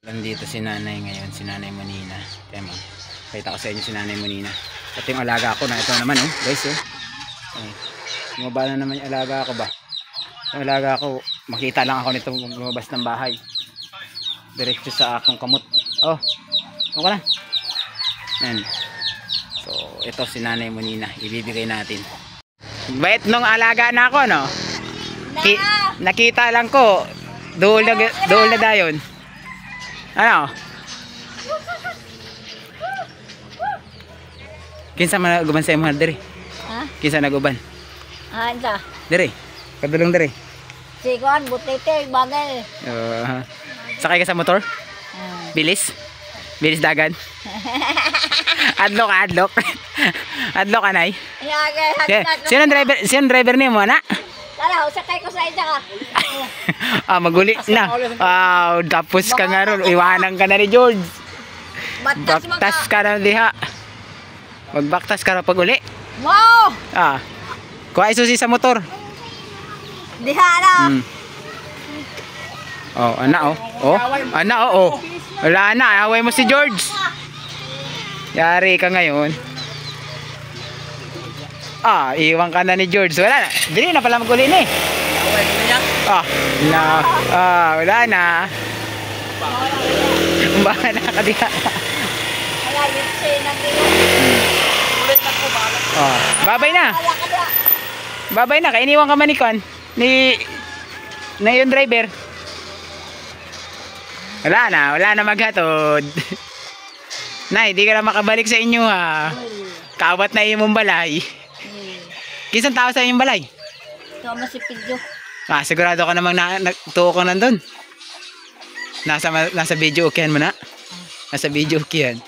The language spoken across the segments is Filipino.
Nandito si nanay ngayon, si nanay Monina. Tema, kita ko sa inyo si nanay Monina. At yung alaga ko na ito naman guys Ay, bumaba na naman yung alaga ko ba. Yung alaga ko, makita lang ako nito lumabas ng bahay. Diretso sa akong kamot. Oh, okay na. Yan. So, ito si nanay Monina, ibibigay natin. Bait nung alaga na ako, no? Nakita lang ko, dool na dayon. Ano? Kinsa man naguban sa imong diri? Ha? Kinsa naguban? Anda. Diri. Kadulong diri. Sikuan butete bagay. Sakay ka sa motor? Bilis? Bilis dagan? Adlok. Adlok anay. Sino driver nimo ana? Tara, sakay ko sa ida. Maguli na. Tapos ka nga ron. Iwanan ka na ni George. Baktas ka na diha. Magbaktas ka na pag uli. Wow! Kuha isusi sa motor. Diha na. Ana. Wala na. Away mo si George. Yari ka ngayon. Iwan ka na ni George. Wala na. Dili na pala maguli na wala na. Bahala na ka diha. Babay na. Kainiwan ka man ni Kon. Na yung driver. Wala na maghatod. Nay, di ka na makabalik sa inyo Kawat na yung balay. Kisang tao sa inyong balay? Ito masipid yun. Sigurado ka namang tuo ka nandun. Nasa video okay mo na? Nasa video okay yan.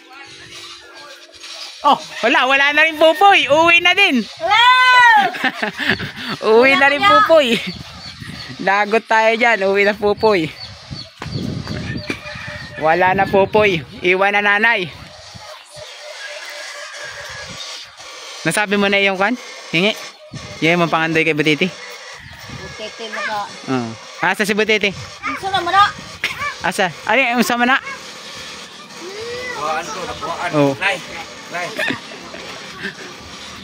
Wala na rin Pupoy. Uwi na din. Uwi na rin Pupoy. Lagot tayo dyan. Uwi na Pupoy. Wala na Pupoy. Iwan na nanay. Nasabi mo na yung kan? Hingi. Yung mong pangandoy kay Butiti. Butiti mo ka. Asa si Butiti? Asa na mo na? Asa? Ano yung sama na? Buhaan. Nay.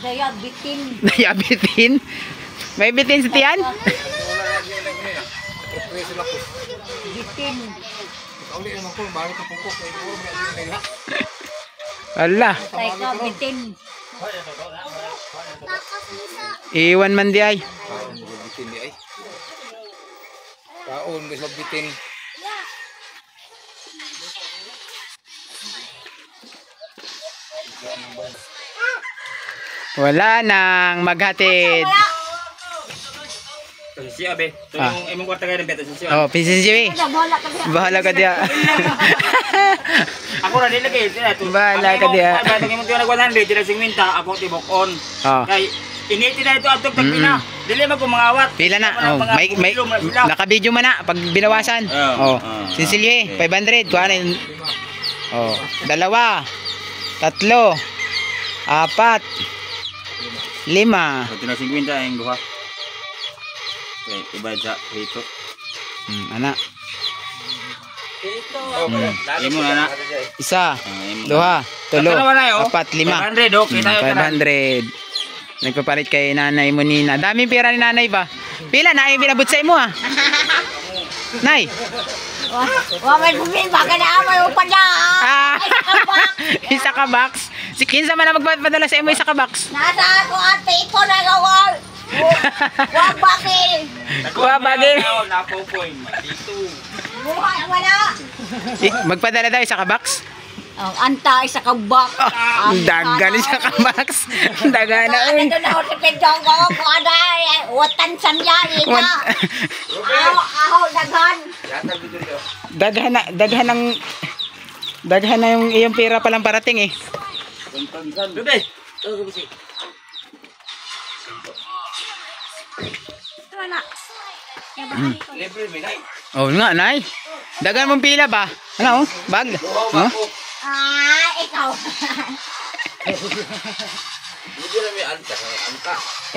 Dayabitin. May bitin si Tian? Bitin. Wala. Bitin. Iwan man di ay. Kaon bisa bitin. Wala nang maghatid. Siya be. So yung imong kwarta kay beto siya. Pinsinsiwi. Bahala ka diya. Ako ra dili kay bahala ka diya. Bakit imong tuwa nag 100 dila 50 ako tibok on. Kay initi na ito atog tagpina. Dili mag kumangawat. Pila na? May naka-video man na pag binawasan. Sinsilye 500 kuha na yun. 2 3 4 5 Pati na 50 ang duha. Okay, iba sa rito. Anak. Imo na. Isa, 2, 3, 4, 5. 500 okay tayo 500. Nagpapalit kay Nanay Monina. Daming pera ni Nanay ba? Pila na yung binabot sa imo Nay. Waman kumin baka na amay upa na. Isa ka box. Si kinsa man na magpadala sa imo isa ka box. Nasa ako ate ito na gawal. Wag bakil. Kuha bagay. Na Pupoy dito. Wala. Magpadala daw isa ka box. Ang anta sa kabak. Dagan siya ka, Max. Dagan na, uy. Ano na ako si Pedong ko. Kung ano, watan sanya, ina. Aho, daghan. Daghan na yung iyong pera palang parating eh. Bebe. Libre mi nay. Oh nga, nay. Daghan mong pila ba? Ano? Bag? Oh? Ikaw.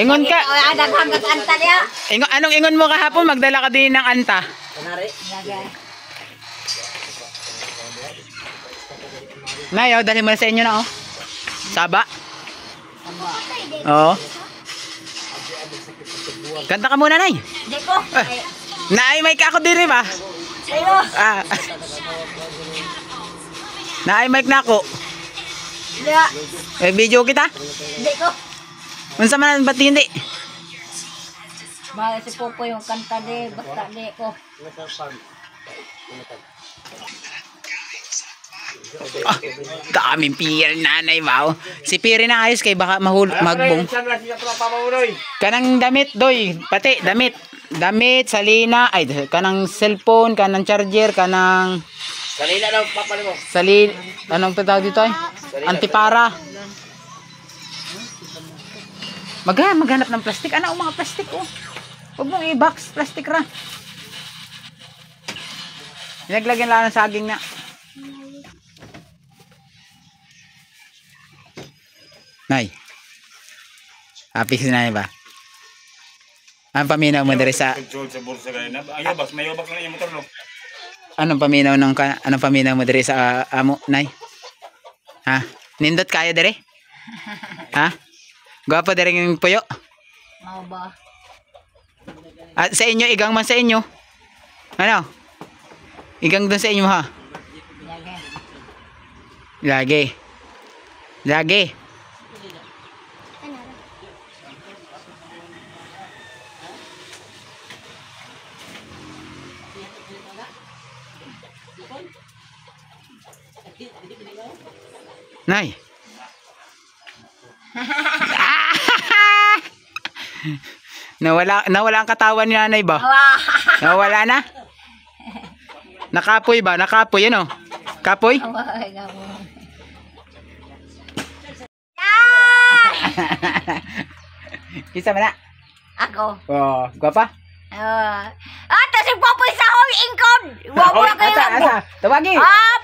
Ingon ka. Daghan kag anta niya. Anong ingon mo kahapon? Magdala ka din ng anta. Nay, oh, dali mo na sa inyo na, oh. Saba. Oo. Kanta ka muna, Nay. Hindi ko. Nay, may ka ako din, ba? Ayo. Ah. Nay, mic na ako. Hindi. Video kita. Hindi ko. Unsa man ba't hindi? Mahal si Popo yung kanta di. Basta di ko. Daming pira nanay, wow. Si Piri na ayos kay baka magbong. Kanang damit, doy. Pati, damit. Damit, salina. Ay, kanang cellphone, kanang charger, kanang... Salina daw papa mo. Anong tawag dito ay? Antipara. Maghanap ng plastic. Ano ang mga plastic, oh. Huwag mong i-box. Plastic ra. Naglagyan lang ng saging na. Nay. Happy si Nay ba? Ang paminaw mo diri sa... Anong paminaw mo diri sa amo, Nay? Ha? Nindot kaya diri? Ha? Gwapo diri yung puyo? Mau ba? At sa inyo, igang man sa inyo. Ano? Igang doon sa inyo, ha? Lagi. Lagi. Nay. Nawala ang katawan ni Nanay ba? Nawala na? Nakapoy ba? Nakapoy, ano? Kapoy? Kisa mo na? Ako. Oh, gwapa? Ata si Popoy Sahoy ingkod. Wala kayo. Asa? Tawagi.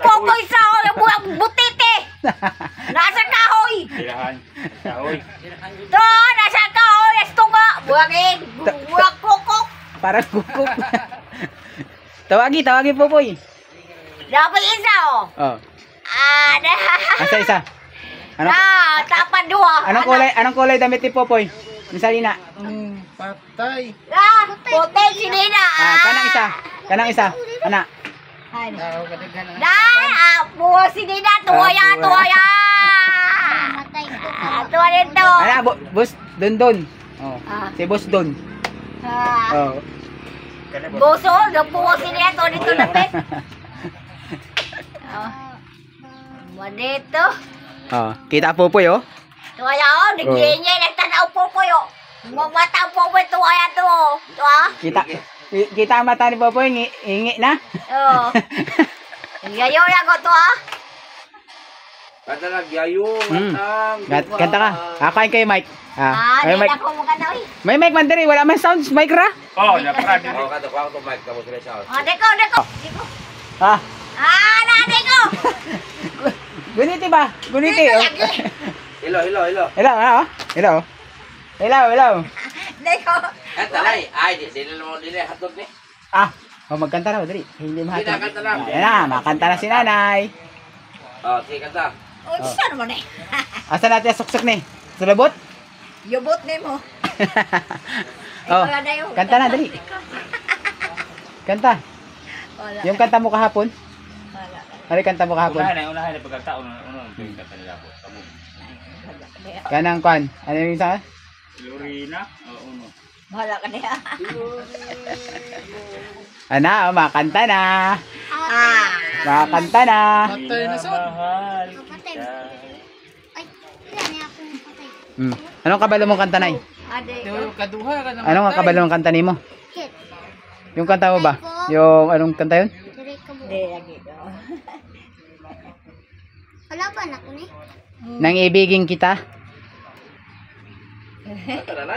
Popoy Sahoy buang butite. Nasa kahoy. Kahoy. To, nasa kahoy. Esto nga. Buangin. Buang kukok. Parang kukuk. Tawagi Popoy. Dapat isa oh. Oh. Ada. Asa isa? Ano? Tapan dua. Anong kulay damit ni Popoy? Ni Salina. Patay. Puti si Nina. Kanang isa. Ana. Buwa si Nina. Tuwaya. Tuwa dito. Ana, boss Don. Oh. Si boss Don. Oh. Boso, nagpuwa si Nina. Tuwa dito natin. Dito. Oh, kita Popoy, oh. Tuwaya oh. Nagingay. Nagtanaw Popoy oh. Mamata Popoy. Tuwaya to. Tuwa. Kita ang mata ni Popoy, ingi na. Oo. Gayo na ko to ah. Kanta na gayo, Kanta ka. Akain kayo mic. May mic. Ako mo kana oy. May mic man diri, wala man sounds, mic ra. Oh, na para dito. Kanta ko to mic kamo sila sound. Deko. Na deko. Guniti ba? Guniti. Hello. Deko. Kanta lay. Ay, di mo dili hatog ni. Magkanta raw diri. Hindi mahatid. Kanta na. Ayan na, makanta na si Nanay. Oh, sige kanta. Saan mo ni? Asa natin suksok ni? Sulabot? Yubot ni mo. Oh, kanta na dali. Kanta. Yung kanta mo kahapon? Ano kanta mo kahapon? Unahan na pagkataon yung kanta nila po. Kanang kwan. Ano yung isa? Lorena. Oo. Bahala ka niya. Ana, makanta na. Nakakanta na. Mahal. Patay. Ay, ilan niya akong patay. Anong kabalo mong kanta, Nay? Ade. Kaduha ka na. Anong kabalo mong kanta ni mo? Hit. Yung kanta mo ba? Yung anong kanta yun? Dire ka mo. Hindi, lagi ko. Kalaban ako ni. Nang ibigin kita.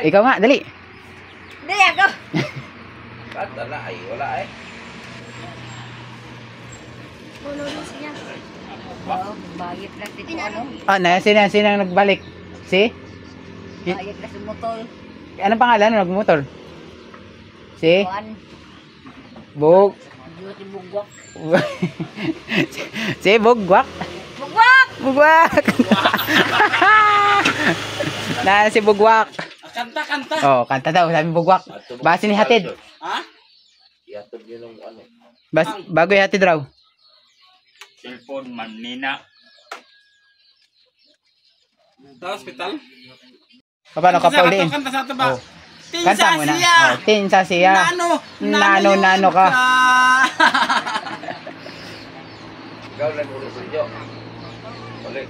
Ikaw nga, dali. Hindi, ako. Puno siya. Oo, bayad lang dito, ano? Sino ang nagbalik? Si? Bayad lang sa motor. Anong pangalan ng nagmotor? Si? Kuan, Bug. beauty bugwak. Si Bugwak. Bugwak! Bugwak. Na si Bugwak. Kanta. Oh, kanta daw, sabi Bugwak. Base ni hatid. Ha? Bago ihatid raw. Cellphone man, nina. Sa hospital? Paano ka pauliin? Kanta sa ito ba? Oh. Kanta mo na. Oh, Tinsa siya. Nano ka. Ikaw lang ulit sa iyo. Ulit.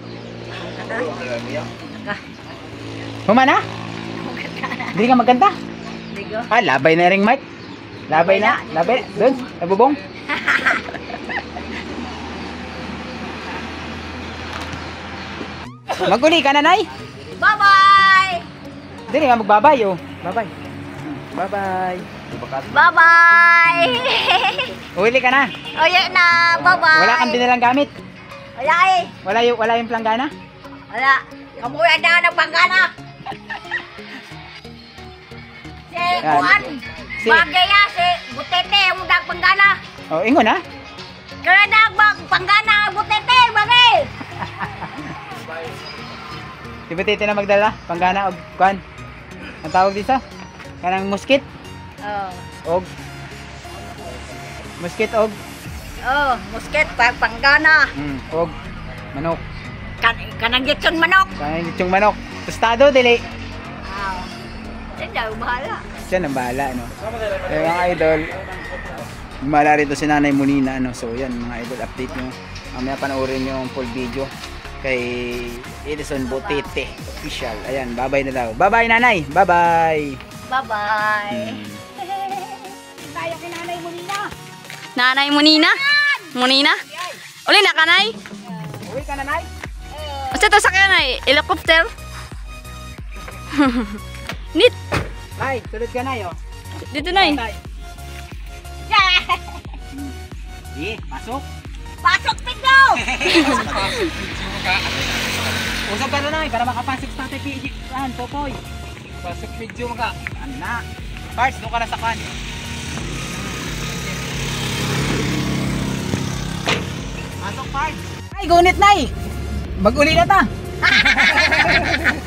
Humana? Hindi ka magkanta? Hindi ko. Labay na ring mic. Labay na. Doon, nabubong. Maguli ka na, Nay. Bye-bye! Hindi nga magbabay, oh. Bye-bye. Bye-bye. Bye-bye! Uwili ka na. Oye na, bye-bye! Wala kang binilang gamit. Wala eh! Wala yung planggana. Wala! Kamuya na ng panggana! Si Juan! Bagay ya, si Butete, ang mudag panggana! Oh, ingon ha. Kaya nagbag panggana, Butete, bagay! Si Betete na magdala, panggana og kuan. Ang tawag dito? Kanang muskit og musket, panggana! og manok. Kanang gitson manok! Kanang yung manok. Tostado dili. Yan daw, bahala. Siya nang bahala, no? Eh, mga idol, gumala rito si Nanay Monina, no? So, yan, mga idol, update nyo. Mamaya panoorin nyo yung full video kay Edison Butete Official. Ayan, bye-bye na daw. Bye-bye, Nanay! Bye-bye! Bye-bye! Tayo kay Nanay Monina. Nanay Monina? Monina? Uli na ka, Nay? Uwi ka, Nanay! Basta to sa kaya, Nay? Helicopter? Nit! Nay, tulad ka, Nay, oh. Dito, Nay. Eh, pasok! Pasok, Pigno! Usap ka na, Nay, para makapasok sa ating PG. Topoy. Pasok video mo ka. Ano na? Parts, doon ka na sa kan. Pasok, Parts. Ay, gunit, Nay. Mag-uli na ta.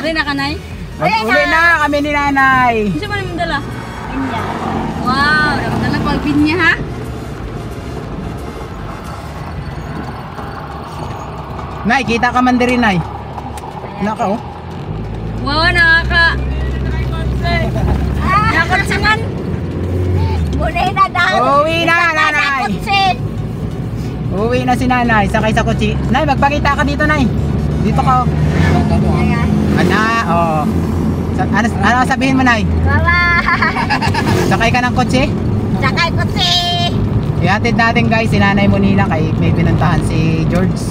Uli na ka, Nay? Mag-uli na kami ni Nanay. Isa ba namin dala? Wow, dapat na nagpag-pin niya, ha? Nay, kita ka man din, Nay. Naka, oh. Wow, nakakotsingan. Muli na dahil. Uwi na, Nanay. Kutsin. Uwi na si Nanay, sakay sa kutsi. Nay, magpakita ka dito, Nay. Dito ka, oh. Ana, oh. Ano sabihin mo, Nay? Bye-bye! Sakay ka ng kutsi? Sakay kutsi! Ihatid natin, guys, si Nanay Monina kay may pinuntahan si George.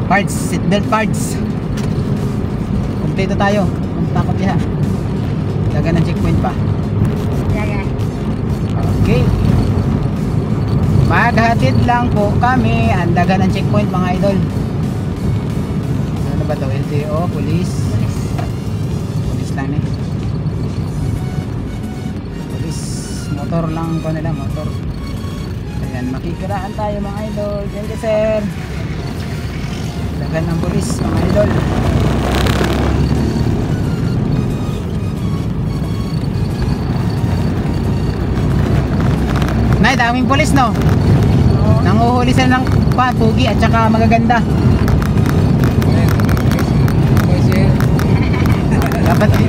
Parts, seatbelt parts. Kompleto tayo. Kung takot yan. Dagan ng checkpoint pa. Okay. Maghatid lang po kami. Ang dagan ng checkpoint, mga idol. Ano ba ito? LTO, police. Police lang eh. Police. Motor lang ko nila, motor. Ayan, makikiraan tayo, mga idol. Thank you, sir. Dagan ng pulis, mga idol. Nay, daming pulis, no? Nanguhuli sila ng pugi at saka magaganda.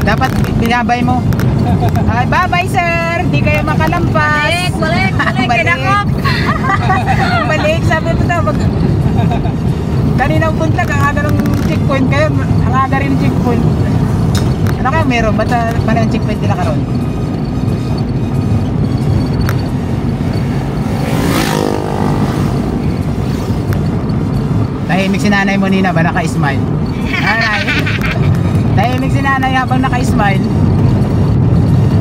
Dapat binabay mo. Ay, bye-bye sir. Hindi kayo makalampas. Balik, kinakop. Balik, sabi ko daw. Kaninang punta, ang aga ng checkpoint kayo. Ang aga rin ng checkpoint. Ano kaya meron? Ba't pala ang checkpoint nila karon? Tahimik si nanay mo nina ba naka-smile? Nanay. Tahimik si nanay habang naka-smile.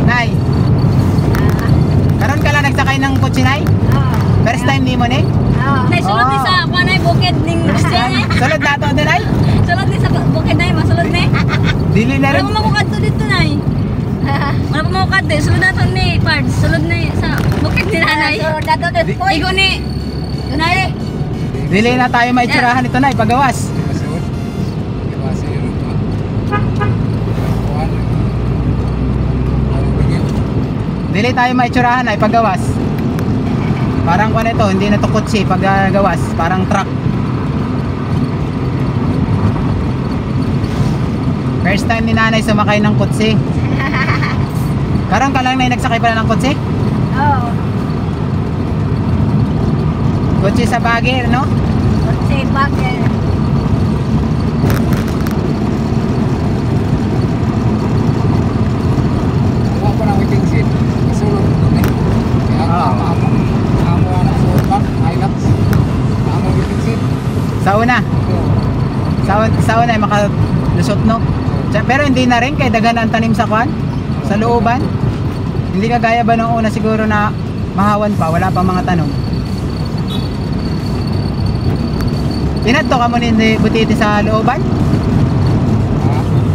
Nay. Karon ka lang nagsakay ng kotse nay? First time ni mo ni? Nay, sulod ni sa panay bukid ning gusto niya. Sulod na to din ay? Sulod ni sa bukid nay, masulod ni. Dili na rin. Wala mo makukad to dito nay. Wala mo makukad din. Sulod na to ni Pards. Sulod ni sa bukid ni nanay. Igo ni. Nanay. Dili na tayo may tsurahan ito nay, pagawas. Dili tayo may tsurahan ay pagawas. Parang kung ito, hindi na to kotse paggawas, parang truck. First time ni nanay sumakay ng kotse. Karon ka lang na nagsakay pala ng kotse? Oo. Kotse sa bagay, no? Kotse bagay. Huwag ko na waiting seat. Kasulog ko na. Kaya amo na suot pa. Hilux. Amo waiting seat. Sa una. Sa una ay makalusot, no? Pero hindi na rin kay daghan ang tanim sa kwan, sa looban. Hindi kagaya ba nung una siguro na mahawan pa, wala pang mga tanong. Pinadto ka mo ni Butiti sa looban?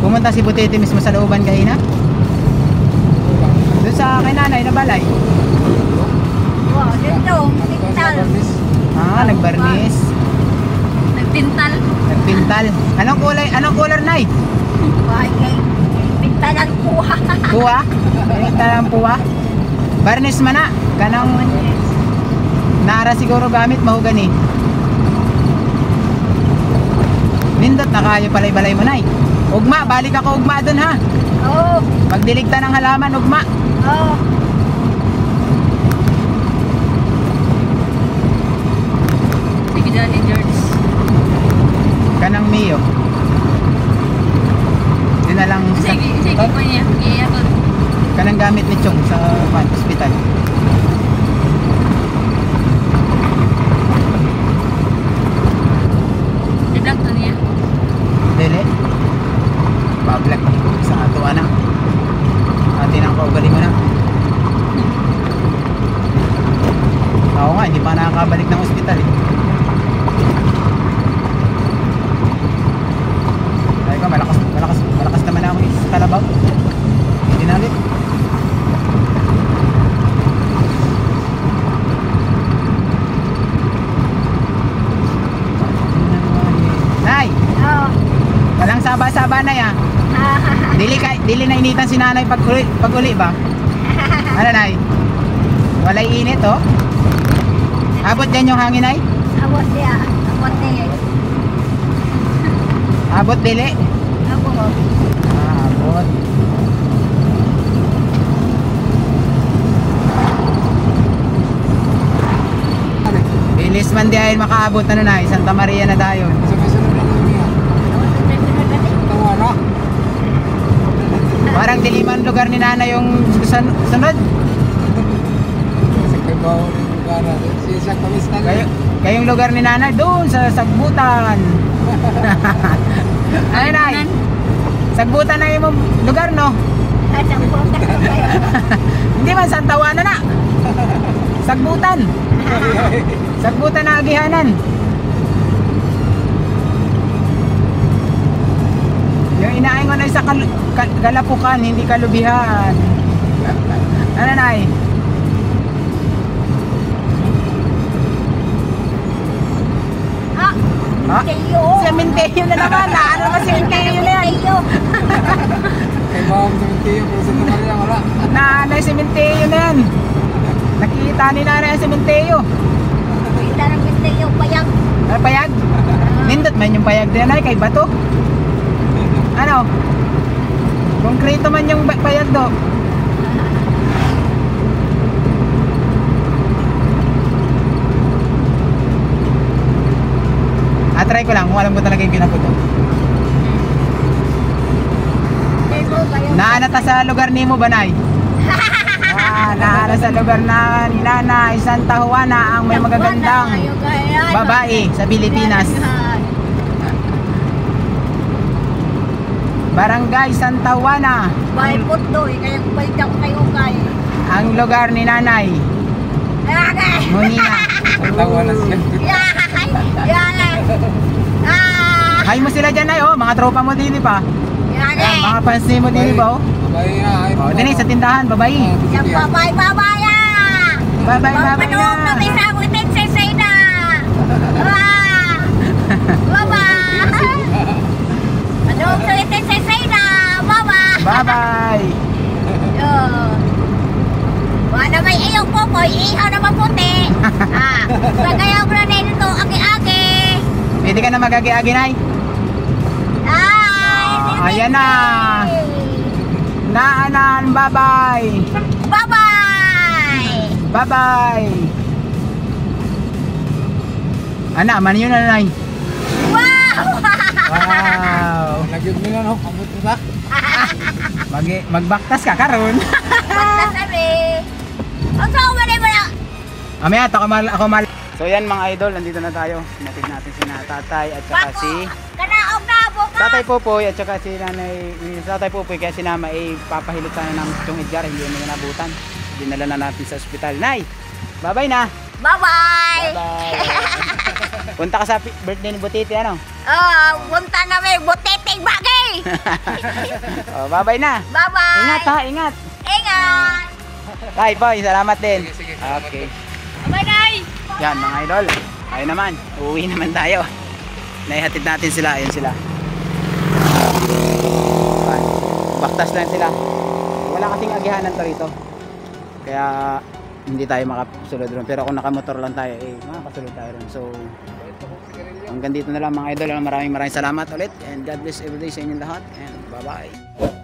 Pumunta si Butiti mismo sa looban kahina? Doon sa kay nanay na balay. Wow, dito. Tintal. Ah, nagbarnis. Nagtintal. Nagpintal. Anong kulay? Anong color nay? Bagay. Pintalan kuha. Puwa? Pintal ang puwa? Barnis man na. Kanang nara siguro gamit mahugani. Nindot na kayo palay-balay mo nay. Ugma, balik ako ugma dun ha. Oo. Pagdiligta ng halaman, ugma. Oo. Sige dyan ni George. Kanang Mio. Yun na lang sa, Sige ko niya. Iabot. kanang gamit ni Chong sa hospital. I-vlog to niya. Dili. Pa-black sa ato ana. Atin ang kaugali mo na. Ako nga, hindi pa nakakabalik ng ospital eh. Sabi ko, malakas naman ako sa kalabaw. Hindi na ulit. Nay! Oo. Walang saba-saba na ya. Dili na initan si nanay pag uli ba? Ano nay? Walay init oh. Abot dyan yung hangin ay? Awat niya. Awat niya. Abot dili? Awat. Abot. Bilis man di ay makaabot ano na Santa Maria na dayon. Sabay-sunod na kami yan. Tawa na. Parang diliman lugar ni nanay yung sunod. Sa kabaw ng lugar natin. Si Isaac Kamis na lang. Kayong lugar ni nanay doon sa Sagbutan. Ano nay? Sagbutan na yung lugar no? Asang buta ka kayo. Hindi man Santa Juana na. Sagbutan. Sagbutan na agihanan. Yung inaingon ay sa Kalapukan, hindi Kalubihan. Ano nay? Ah. Ha? Sementeryo. Sementeryo na naman. Ano ba sementeryo na yan? Sementeryo. Kay Bawang Cementerio, pero sa Maria wala. Nanay, sementeryo na yan. Nakita ni nanay ang sementeryo. Kita ng sementeryo payag. Ano payag? Nindot man yung payag din ay kay Bato. Ano? dito man yung bayad do. Try ko lang kung alam ko talaga yung pinaputo. Naana ta sa lugar nimo Banay. Naana sa lugar na ni Nanay Santa Juana ang may magagandang babae sa Pilipinas. Barangay Santa Juana. Bahay puto eh, kaya balik ako kayo kay. Ang lugar ni Nanay Monina. Tawa na siya. Yan Hay mo sila dyan ay oh, mga tropa mo din pa. yan Yan, mga fans mo din ba oh. Babay na. Ay, Oh, din sa tindahan, babae. Yan babay Bye bye Panood na na. may sabot nagsasay na. Bye-bye. Panood na may nagsasay na. Bye-bye. Bye bye. Wala may iyong popoy, ihaw na maputi. Pagayaw ko na rin ito, agi-agi. Pwede ka na magagi-agi nay. Ayan na. Naanan, bye bye. Bye-bye. Bye bye. Ana, man yun na nay. Wow. Wow. Nagyod nila no. Kamot mo ba? Magbaktas ka karon. Basta sabi. Ang saan mo na? Amaya, ako mal. So yan mga idol, nandito na tayo. Sinatid natin si Tatay at saka Bako, si kanaog na bukas. Tatay Popoy at saka si Nanay Tatay Popoy kaya si Nama ay papahilot sana ng itong Edgar, hindi mo na nabutan. Dinala na natin sa ospital. Nay, bye-bye na. Bye-bye. Bye-bye. Punta ka sa birthday ni Butiti, ano? Punta na may butiting bagay. Oh, bye-bye na. Bye-bye. Ingat ha, ingat. Ingat. Tay, Poy, salamat din. Sige. Okay. Bye, Nay. Yan mga idol. Ayun naman, uuwi naman tayo. Naihatid natin sila, ayun sila. Ayan. Baktas lang sila. Wala kasing agihanan to rito. Kaya hindi tayo makasulod ron. Pero kung nakamotor lang tayo, makakasulod tayo ron. So, hanggang dito na lang mga idol. Maraming salamat ulit. And God bless every day sa inyong lahat. And bye-bye.